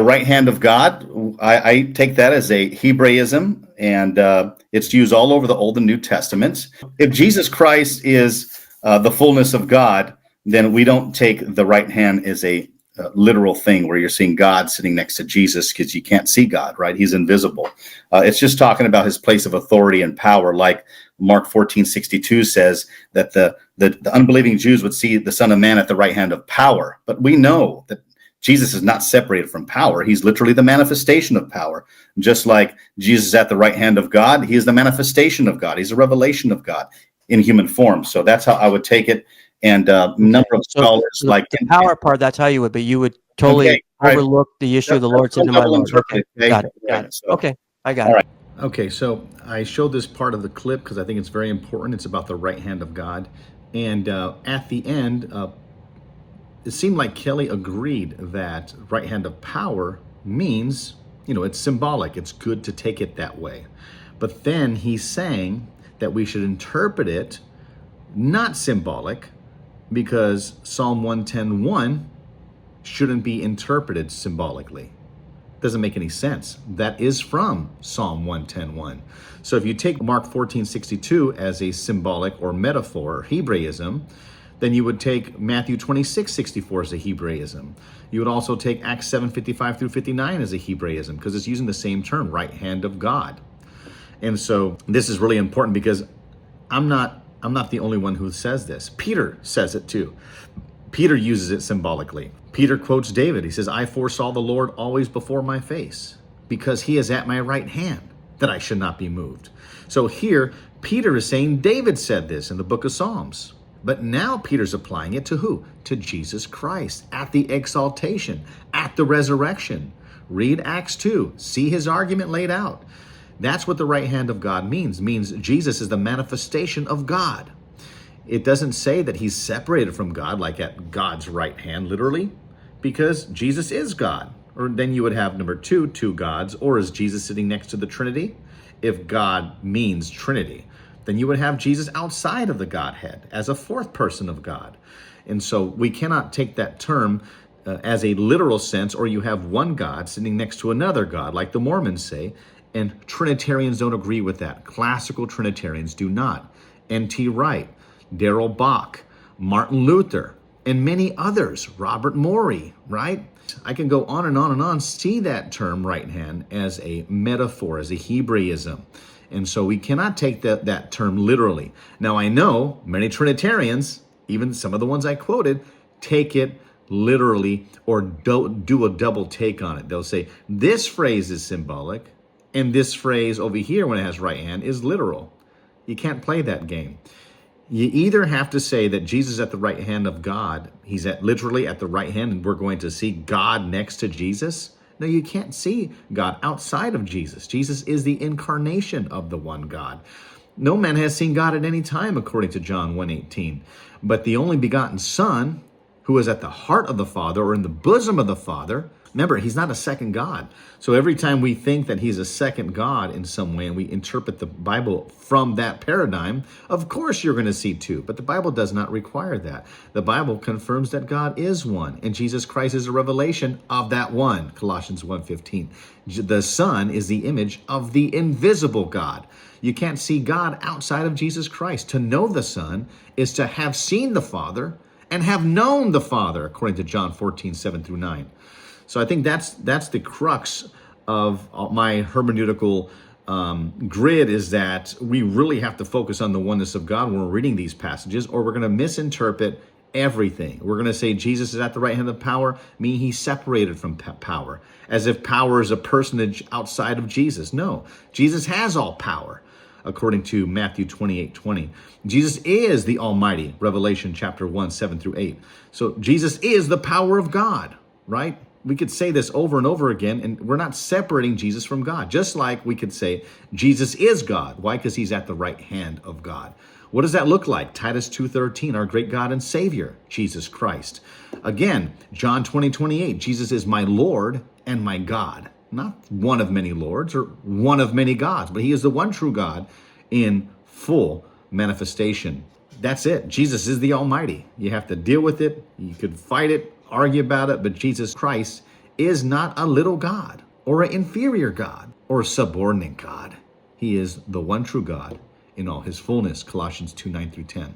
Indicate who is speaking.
Speaker 1: The right hand of God, I take that as a Hebraism, and it's used all over the Old and New Testaments. If Jesus Christ is the fullness of God, then we don't take the right hand as a literal thing where you're seeing God sitting next to Jesus, because you can't see God, right? He's invisible. It's just talking about his place of authority and power, like Mark 14:62 says that the unbelieving Jews would see the Son of Man at the right hand of power. But we know that Jesus is not separated from power. He's literally the manifestation of power. Just like Jesus is at the right hand of God, he is the manifestation of God. He's a revelation of God in human form. So that's how I would take it. And number of scholars like
Speaker 2: the power part, that's how you would, but you would totally overlook the issue of the Lord said to my Lord. Okay, got it. So, okay, I got it.
Speaker 3: Okay, so I showed this part of the clip because I think it's very important. It's about the right hand of God. And at the end, it seemed like Kelly agreed that right hand of power means, it's symbolic. It's good to take it that way. But then he's saying that we should interpret it not symbolic, because Psalm 110:1 shouldn't be interpreted symbolically. Doesn't make any sense. That is from Psalm 110:1. So if you take Mark 14:62 as a symbolic or metaphor or Hebraism, then you would take Matthew 26:64 as a Hebraism. You would also take Acts 7:55 through 59 as a Hebraism, because it's using the same term, right hand of God. And so this is really important, because I'm not the only one who says this. Peter says it too. Peter uses it symbolically. Peter quotes David. He says, I foresaw the Lord always before my face, because he is at my right hand, that I should not be moved. So here, Peter is saying David said this in the book of Psalms. But now Peter's applying it to who? To Jesus Christ, at the exaltation, at the resurrection. Read Acts 2. See his argument laid out. That's what the right hand of God means. It means Jesus is the manifestation of God. It doesn't say that he's separated from God, like at God's right hand, literally, because Jesus is God. Or then you would have number two gods, or is Jesus sitting next to the Trinity? If God means Trinity, then you would have Jesus outside of the Godhead as a fourth person of God. And so we cannot take that term as a literal sense, or you have one God sitting next to another God, like the Mormons say. And Trinitarians don't agree with that. Classical Trinitarians do not. N.T. Wright, Darrell Bock, Martin Luther, and many others, Robert Morey, right? I can go on and on and on, see that term right hand as a metaphor, as a Hebraism. And so we cannot take that term literally. Now I know many Trinitarians, even some of the ones I quoted, take it literally or do a double take on it. They'll say, this phrase is symbolic, and this phrase over here, when it has right hand, is literal. You can't play that game. You either have to say that Jesus is at the right hand of God. He's literally at the right hand, and we're going to see God next to Jesus. No, you can't see God outside of Jesus. Jesus is the incarnation of the one God. No man has seen God at any time, according to John 1:18. But the only begotten Son, who is at the heart of the Father, or in the bosom of the Father, remember, he's not a second God. So every time we think that he's a second God in some way, and we interpret the Bible from that paradigm, of course you're going to see two. But the Bible does not require that. The Bible confirms that God is one, and Jesus Christ is a revelation of that one, Colossians 1:15. The Son is the image of the invisible God. You can't see God outside of Jesus Christ. To know the Son is to have seen the Father and have known the Father, according to John 14:7 through 9. So I think that's the crux of my hermeneutical grid, is that we really have to focus on the oneness of God when we're reading these passages, or we're going to misinterpret everything. We're going to say Jesus is at the right hand of power, meaning he's separated from power, as if power is a personage outside of Jesus. No, Jesus has all power, according to Matthew 28:20. Jesus is the Almighty, Revelation chapter 1:7 through 8. So Jesus is the power of God, right? We could say this over and over again, and we're not separating Jesus from God. Just like we could say Jesus is God. Why? Because he's at the right hand of God. What does that look like? Titus 2:13, our great God and Savior, Jesus Christ. Again, John 20:28, Jesus is my Lord and my God. Not one of many lords or one of many gods, but he is the one true God in full manifestation. That's it. Jesus is the Almighty. You have to deal with it. You could fight it, argue about it, but Jesus Christ is not a little God or an inferior God or a subordinate God. He is the one true God in all his fullness, Colossians 2:9-10.